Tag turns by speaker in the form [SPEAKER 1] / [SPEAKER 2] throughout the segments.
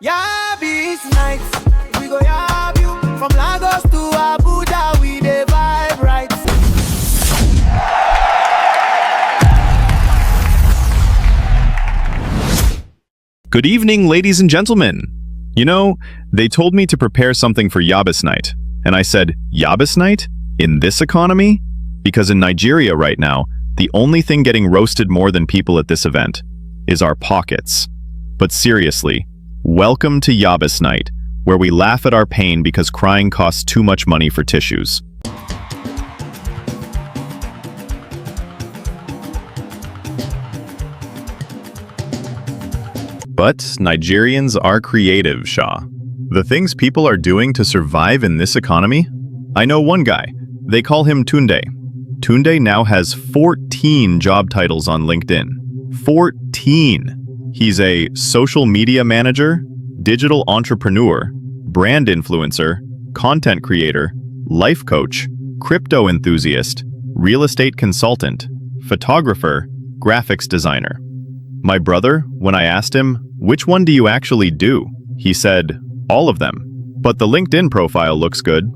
[SPEAKER 1] Yabis Night, we go yab you. From Lagos to Abuja, we dey vibe right.
[SPEAKER 2] Good evening, ladies and gentlemen. You know, they told me to prepare something for Yabis Night, and I said, Yabis Night? In this economy? Because in Nigeria right now, the only thing getting roasted more than people at this event is our pockets. But seriously, welcome to Yabis Night, where we laugh at our pain because crying costs too much money for tissues. But Nigerians are creative, Shah. The things people are doing to survive in this economy? I know one guy. They call him Tunde. Tunde now has 14 job titles on LinkedIn. 14! He's a social media manager, digital entrepreneur, brand influencer, content creator, life coach, crypto enthusiast, real estate consultant, photographer, graphics designer. My brother, when I asked him, which one do you actually do? He said, all of them. But the LinkedIn profile looks good.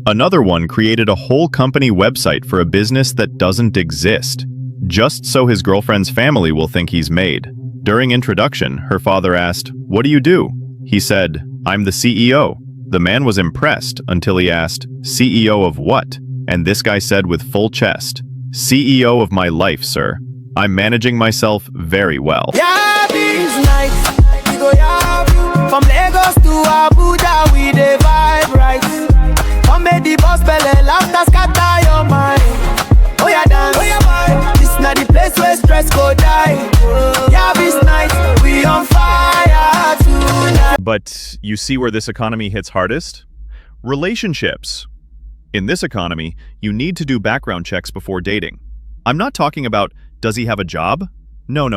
[SPEAKER 2] Another one created a whole company website for a business that doesn't exist, just so his girlfriend's family will think he's made. During introduction, her father asked, what do you do? He said, I'm the CEO. The man was impressed until he asked, CEO of what? And this guy said with full chest, CEO of my life, sir. I'm managing myself very well.
[SPEAKER 1] Yabis Night, we go yab you. From Lagos to Abuja, we dey vibe right. Come make the boss belly, laughter scatter your mind. Oh yeah, dance, oh yeah, boy. This not the place where stress go die. Yabis Night, we on fire tonight.
[SPEAKER 2] But you see where this economy hits hardest? Relationships. In this economy, you need to do background checks before dating. I'm not talking about, does he have a job? No.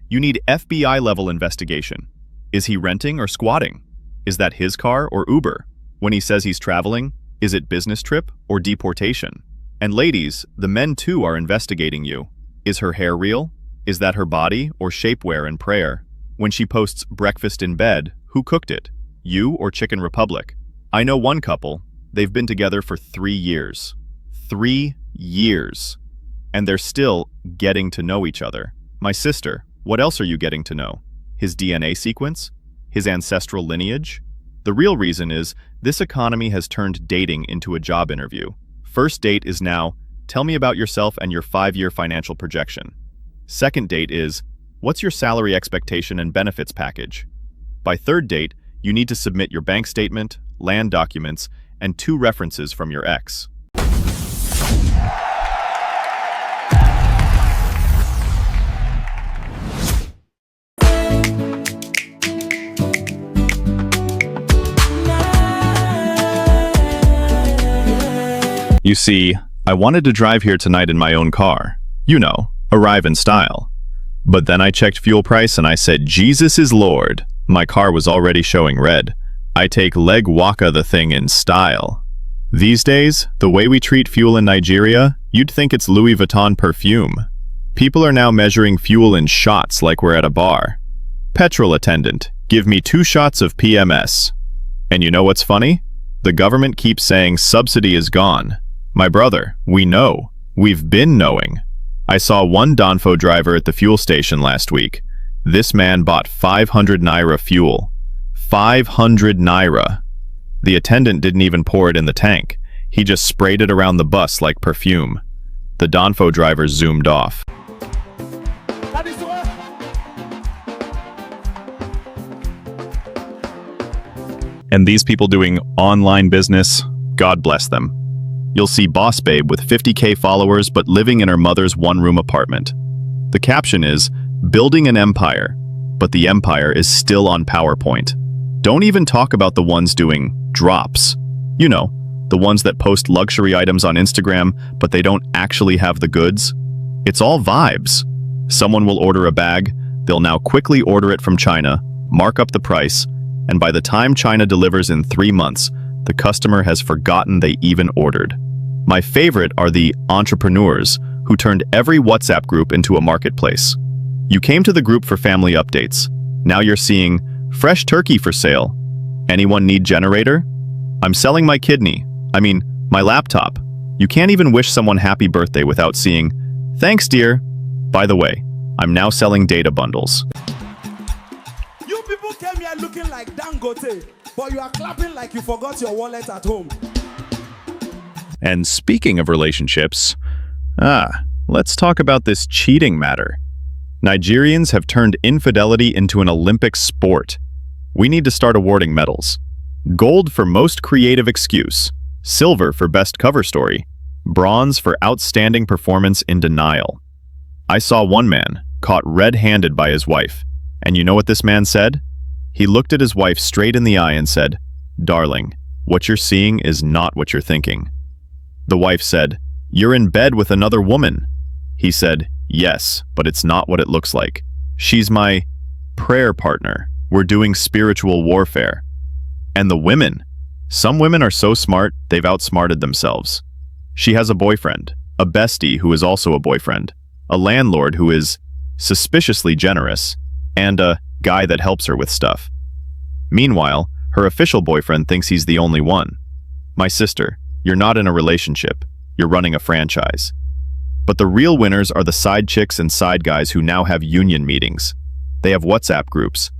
[SPEAKER 2] You need FBI-level investigation. Is he renting or squatting? Is that his car or Uber? When he says he's traveling, is it business trip or deportation? And ladies, the men too are investigating you. Is her hair real? Is that her body or shapewear and prayer? When she posts breakfast in bed, who cooked it? You or Chicken Republic? I know one couple, they've been together for 3 years. 3 years. And they're still getting to know each other. My sister, what else are you getting to know? His DNA sequence? His ancestral lineage? The real reason is, this economy has turned dating into a job interview. First date is now, tell me about yourself and your 5-year financial projection. Second date is, what's your salary expectation and benefits package? By third date, you need to submit your bank statement, land documents, and 2 references from your ex. You see, I wanted to drive here tonight in my own car. You know, arrive in style. But then I checked fuel price and I said, Jesus is Lord. My car was already showing red. I take leg waka the thing in style. These days, the way we treat fuel in Nigeria, you'd think it's Louis Vuitton perfume. People are now measuring fuel in shots like we're at a bar. Petrol attendant, give me 2 shots of PMS. And you know what's funny? The government keeps saying subsidy is gone. My brother, we know. We've been knowing. I saw one Danfo driver at the fuel station last week. This man bought 500 naira fuel. 500 naira. The attendant didn't even pour it in the tank. He just sprayed it around the bus like perfume. The Danfo driver zoomed off. And these people doing online business, God bless them. You'll see Boss Babe with 50K followers but living in her mother's 1-room apartment. The caption is, building an empire, but the empire is still on PowerPoint. Don't even talk about the ones doing drops. You know, the ones that post luxury items on Instagram, but they don't actually have the goods. It's all vibes. Someone will order a bag, they'll now quickly order it from China, mark up the price, and by the time China delivers in 3 months, the customer has forgotten they even ordered. My favorite are the entrepreneurs who turned every WhatsApp group into a marketplace. You came to the group for family updates. Now you're seeing Fresh turkey for sale. Anyone need generator? I'm selling my kidney. I mean, my laptop. You can't even wish someone happy birthday without seeing, "Thanks, dear. By the way, I'm now selling data bundles."
[SPEAKER 3] You people came here looking like Dangote, but you are clapping like you forgot your wallet at home.
[SPEAKER 2] And speaking of relationships, let's talk about this cheating matter. Nigerians have turned infidelity into an Olympic sport. We need to start awarding medals. Gold for most creative excuse, silver for best cover story, bronze for outstanding performance in denial. I saw one man caught red-handed by his wife, and you know what this man said? He looked at his wife straight in the eye and said, "Darling, what you're seeing is not what you're thinking." The wife said, "You're in bed with another woman." He said, "Yes, but it's not what it looks like. She's my prayer partner. We're doing spiritual warfare." And the women. Some women are so smart, they've outsmarted themselves. She has a boyfriend, a bestie who is also a boyfriend, a landlord who is suspiciously generous, and a guy that helps her with stuff. Meanwhile, her official boyfriend thinks he's the only one. My sister, you're not in a relationship. You're running a franchise. But the real winners are the side chicks and side guys who now have union meetings. They have WhatsApp groups.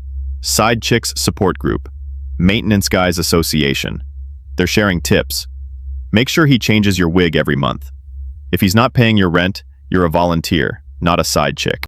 [SPEAKER 2] Side Chicks Support Group. Maintenance Guys Association. They're sharing tips. Make sure he changes your wig every month. If he's not paying your rent, you're a volunteer, not a side chick.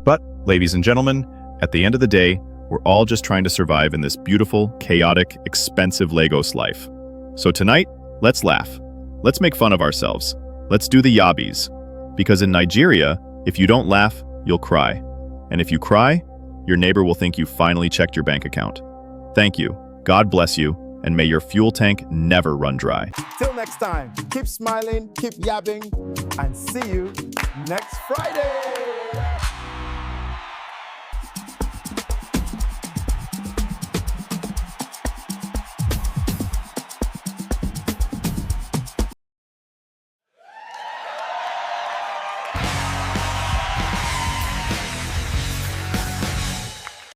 [SPEAKER 2] But, ladies and gentlemen, at the end of the day, we're all just trying to survive in this beautiful, chaotic, expensive Lagos life. So tonight, let's laugh. Let's make fun of ourselves. Let's do the Yabis. Because in Nigeria, if you don't laugh, you'll cry. And if you cry, your neighbor will think you finally checked your bank account. Thank you. God bless you, and may your fuel tank never run dry.
[SPEAKER 3] Till next time, keep smiling, keep yabbing, and see you next Friday.